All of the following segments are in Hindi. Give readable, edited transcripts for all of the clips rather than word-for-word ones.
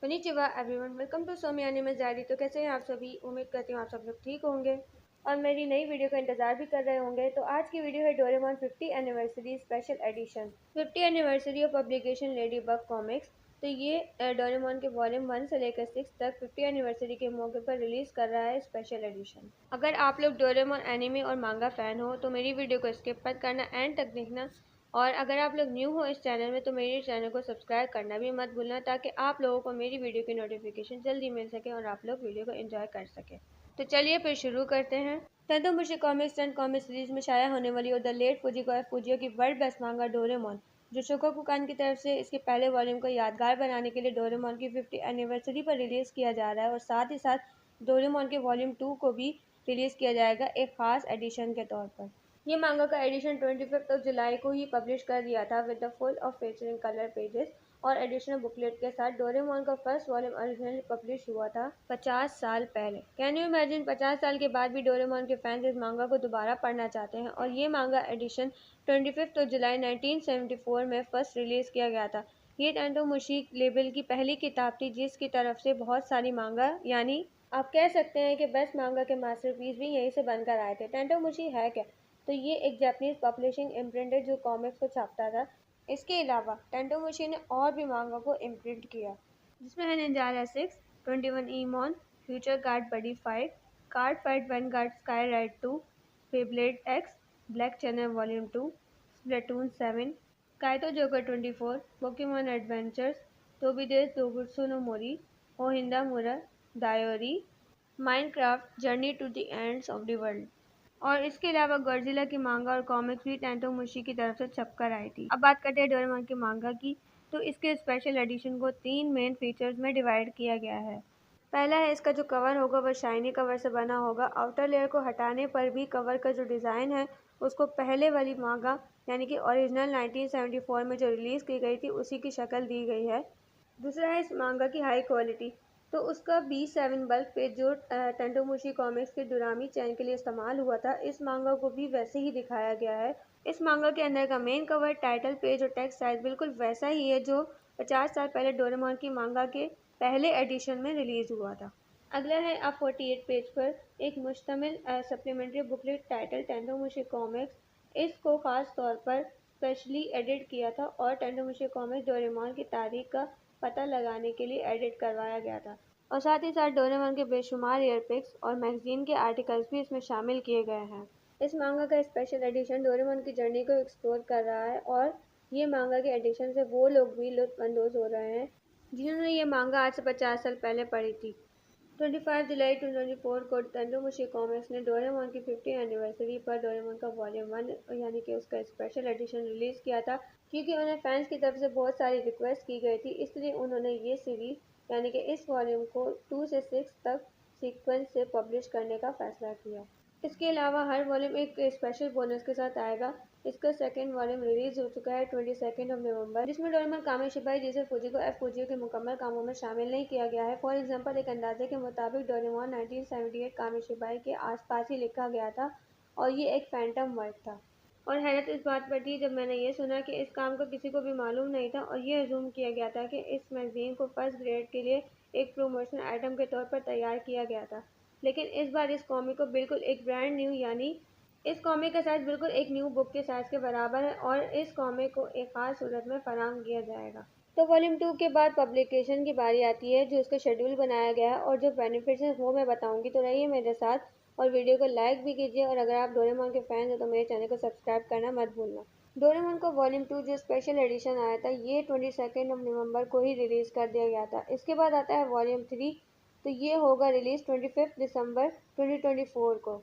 konnichiwa everyone, welcome to Somi anime diary. तो कैसे हैं आप सभी? उम्मीद करती हूँ आप सब लोग ठीक होंगे और मेरी नई वीडियो का इंतजार भी कर रहे होंगे। तो आज की वीडियो है Doraemon 50 anniversary special edition, 50 anniversary of publication lady bug comics. तो ये डोरेमोन के वॉल्यूम 1 से लेकर 6 तक 50 एनिवर्सरी के मौके पर रिलीज कर रहा है स्पेशल एडिशन। अगर आप लोग डोरेमोन एनिमे और मांगा फैन हो तो मेरी वीडियो को स्किप मत करना, एंड तक देखना। और अगर आप लोग न्यू हो इस चैनल में तो मेरे चैनल को सब्सक्राइब करना भी मत भूलना, ताकि आप लोगों को मेरी वीडियो की नोटिफिकेशन जल्दी मिल सके और आप लोग वीडियो को एंजॉय कर सके। तो चलिए फिर शुरू करते हैं। तंतोमुशी कॉमिक्स एंड कॉमिक्स सीरीज में शाया होने वाली और द लेट फुजिको एफ फुजियो की वर्ल्ड बेस्ट मांगा डोरेमोन, जो शोकोकु कान की तरफ से इसके पहले वॉल्यूम को यादगार बनाने के लिए डोरेमोन की 50 एनिवर्सरी पर रिलीज किया जा रहा है, और साथ ही साथ डोरेमोन के वॉल्यूम 2 को भी रिलीज किया जाएगा एक खास एडिशन के तौर पर। ये मांगा का एडिशन 25 जुलाई को ही पब्लिश कर दिया था with the full of featuring colour pages और एडिशनल बुकलेट के साथ। डोरेमोन का फर्स्ट वॉल्यूम ओरिजिनली पब्लिश हुआ था 50 साल पहले। कैन यू इमेजिन, 50 साल के बाद भी डोरेमोन के फैंस इस मांगा को दोबारा पढ़ना चाहते हैं। और ये मांगा एडिशन 25 जुलाई 1974 में फर्स्ट रिलीज किया गया था। ये टेंटोमुशी लेबल की पहली किताब थी जिसकी तरफ से बहुत सारी मांगा, यानी आप कह सकते हैं कि बेस्ट मांगा के मास्टरपीस भी यहीं से बनकर आए थे। टेंटोमुशी है क्या? तो ये एक जापानीज पब्लिशिंग इम्प्रिंट है जो कॉमिक्स को छापता था। इसके अलावा टेंटोमुशी ने और भी मांगा को इम्प्रिंट किया, जिसमें है निंजारा 6, 21 ईमॉन, future card buddy fight, card fight Vanguard sky ride 2, Beyblade X, black channel volume 2, Splatoon 7, Kaito Joker 24, Pokémon adventures, Tobidase Doubutsu no Mori, ओहिंदा मुरा, डायोरी, Minecraft journey to the ends of the world. और इसके अलावा गॉडजिला की मांगा और कॉमिक्स भी टेंटोमुशी की तरफ से छपकर आई थी। अब बात करते हैं डोरेमोन की मांगा की। तो इसके स्पेशल एडिशन को 3 मेन फीचर्स में डिवाइड किया गया है। पहला है, इसका जो कवर होगा वह शाइनी कवर से बना होगा। आउटर लेयर को हटाने पर भी कवर का जो डिज़ाइन है उसको पहले वाली मांगा यानी कि ओरिजिनल 1974 में जो रिलीज़ की गई थी उसी की शक्ल दी गई है। दूसरा है इस मांगा की हाई क्वालिटी। तो उसका B7 बल्क पेज जो टेंटोमुशी कॉमिक्स के डोरामी चैन के लिए इस्तेमाल हुआ था, इस मांगा को भी वैसे ही दिखाया गया है। इस मांगा के अंदर का मेन कवर, टाइटल पेज और टेक्स्ट साइज बिल्कुल वैसा ही है जो 50 साल पहले डोरेमोन की मांगा के पहले एडिशन में रिलीज हुआ था। अगला है, अब 48 पेज पर एक मुश्तमिल सप्लीमेंट्री बुकलेट टाइटल टेंटोमुशी कॉमिक्स। इसको खास तौर पर स्पेशली एडिट किया था और टेंटोमुशी कॉमिक्स डोरेमोन की तारीख का पता लगाने के लिए एडिट करवाया गया था। और साथ ही साथ डोरेमोन के बेशुमार एयरपिक्स और मैगजीन के आर्टिकल्स भी इसमें शामिल किए गए हैं। इस मांगा का स्पेशल एडिशन डोरेमोन की जर्नी को एक्सप्लोर कर रहा है, और ये मांगा के एडिशन से वो लोग भी लुत्फानंदोज हो रहे हैं जिन्होंने ये मांगा आज से 50 साल पहले पढ़ी थी। 25 जुलाई 2024 को टेंटोमुशी कॉमिक्स ने डोरेमोन की 50 एनिवर्सरी पर डोरेमोन का वॉल्यूम 1 यानी कि उसका स्पेशल एडिशन रिलीज किया था। क्योंकि उन्हें फैंस की तरफ से बहुत सारी रिक्वेस्ट की गई थी, इसलिए उन्होंने ये सीरीज यानी कि इस वॉल्यूम को 2 से 6 तक सीक्वेंस से पब्लिश करने का फैसला किया। इसके अलावा हर वॉल्यूम एक स्पेशल बोनस के साथ आएगा। इसका सेकेंड वॉल्यूम रिलीज हो चुका है 22 नवंबर, जिसमें डोरेमोन कामिशिबाई जिसे फुजिको एफ फुजियो के मुकम्मल कामों में शामिल नहीं किया गया है। फॉर एग्जांपल, एक अंदाजे के मुताबिक डोरेमोन 1978 कामिशिबाई के आसपास ही लिखा गया था और ये एक फैंटम वर्क था। और हैरत इस बात पर थी जब मैंने ये सुना कि इस काम का किसी को भी मालूम नहीं था और ये अजूम किया गया था कि इस मैगजीन को फर्स्ट ग्रेड के लिए एक प्रमोशनल आइटम के तौर पर तैयार किया गया था। लेकिन इस बार इस कॉमिक को बिल्कुल एक ब्रांड न्यू, यानी इस कॉमिक का साइज बिल्कुल एक न्यू बुक के साइज के बराबर है और इस कॉमिक को एक खास सूरत में फराहम किया जाएगा। तो वॉल्यूम 2 के बाद पब्लिकेशन की बारी आती है, जो इसका शेड्यूल बनाया गया है और जो बेनिफिट्स हैं वो मैं बताऊंगी। तो रहिए मेरे साथ और वीडियो को लाइक भी कीजिए, और अगर आप डोरेमोन के फैंस हो तो मेरे चैनल को सब्सक्राइब करना मत भूलना। डोरेमोन का वॉल्यूम 2 जो स्पेशल एडिशन आया था ये 22 नवंबर को ही रिलीज कर दिया गया था। इसके बाद आता है वॉल्यूम 3, तो ये होगा रिलीज 25 दिसंबर 2024 को।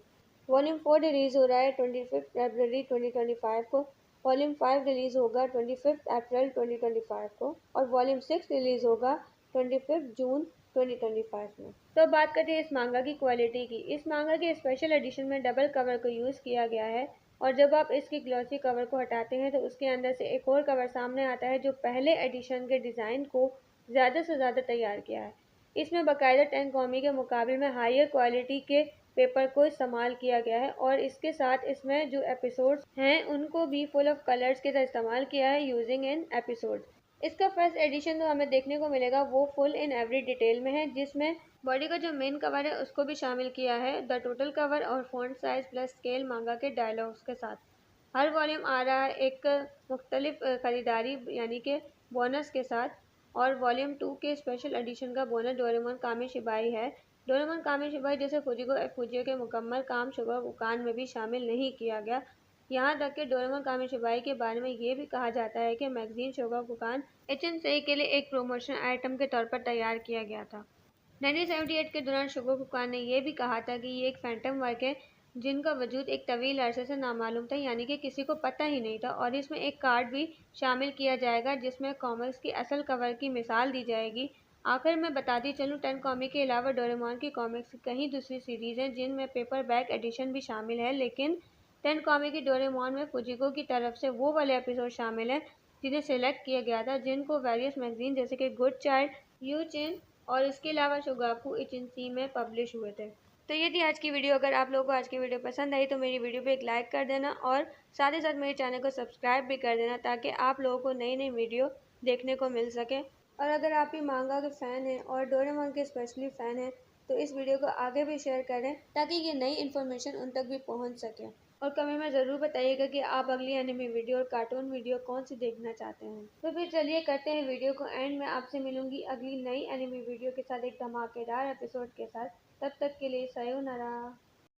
वॉल्यूम 4 रिलीज हो रहा है 25 फरवरी 2025 को। वॉल्यूम 5 रिलीज होगा 25 अप्रैल 2025 को और वॉल्यूम 6 रिलीज होगा 25 जून 2025 में। तो बात करते हैं इस मांगा की क्वालिटी की। इस मांगा के स्पेशल एडिशन में डबल कवर को यूज़ किया गया है, और जब आप इसकी ग्लॉसी कवर को हटाते हैं तो उसके अंदर से एक और कवर सामने आता है जो पहले एडिशन के डिज़ाइन को ज़्यादा से ज़्यादा तैयार किया है। इसमें बाकायदा टैंक कॉमी के मुकाबले में हायर क्वालिटी के पेपर को इस्तेमाल किया गया है, और इसके साथ इसमें जो एपिसोड्स हैं उनको भी फुल ऑफ कलर्स के साथ इस्तेमाल किया है यूजिंग इन एपिसोड्स। इसका फर्स्ट एडिशन जो हमें देखने को मिलेगा वो फुल इन एवरी डिटेल में है, जिसमें बॉडी का जो मेन कवर है उसको भी शामिल किया है, द टोटल कवर और फॉन्ट साइज प्लस स्केल मांगा के डायलॉग्स के साथ। हर वॉल्यूम आ रहा है एक मुख्तलिफ खरीदारी यानी कि बोनस के साथ, और वॉल्यूम 2 के स्पेशल एडिशन का बोनस डोरेमोन कामी शिबाई है। डोरेमोन कामी शिबाई जैसे फुजियो के मुकम्मल काम शोगाकुकान में भी शामिल नहीं किया गया। यहाँ तक कि डोरेमोन कामी शिबाई के बारे में ये भी कहा जाता है कि मैगजीन शोगाकुकान एचएनसेई के लिए एक प्रमोशन आइटम के तौर पर तैयार किया गया था। 1978 के दौरान शोगाकुकान ने यह भी कहा था कि ये एक फैंटम वर्क है जिनका वजूद एक तवील अरसे से नामालूम था, यानी कि किसी को पता ही नहीं था, और इसमें एक कार्ड भी शामिल किया जाएगा जिसमें कॉमिक्स की असल कवर की मिसाल दी जाएगी। आखिर में बताती चलूँ, 10 कॉमिक के अलावा डोरेमोन की कॉमिक्स की कई दूसरी सीरीज हैं जिनमें पेपर बैक एडिशन भी शामिल है, लेकिन 10 कॉमिक की डोरेमोन में फुजिको की तरफ से वो वाले एपिसोड शामिल हैं जिन्हें सेलेक्ट किया गया था, जिनको वेरियस मैगजीन जैसे कि गुड चाइल्ड, यू चिन और इसके अलावा शोगाकू एजेंसी में पब्लिश हुए थे। तो ये थी आज की वीडियो। अगर आप लोगों को आज की वीडियो पसंद आई तो मेरी वीडियो पे एक लाइक कर देना और साथ ही साथ मेरे चैनल को सब्सक्राइब भी कर देना, ताकि आप लोगों को नई नई वीडियो देखने को मिल सके। और अगर आप भी मांगा के फ़ैन हैं और डोरेमोन के स्पेशली फ़ैन हैं तो इस वीडियो को आगे भी शेयर करें ताकि ये नई इन्फॉर्मेशन उन तक भी पहुंच सके। और कमेंट में ज़रूर बताइएगा कि आप अगली एनिमे वीडियो और कार्टून वीडियो कौन सी देखना चाहते हैं। तो फिर चलिए करते हैं वीडियो को एंड में। आपसे मिलूंगी अगली नई एनिमे वीडियो के साथ एक धमाकेदार एपिसोड के साथ। तब तक के लिए सयोनारा।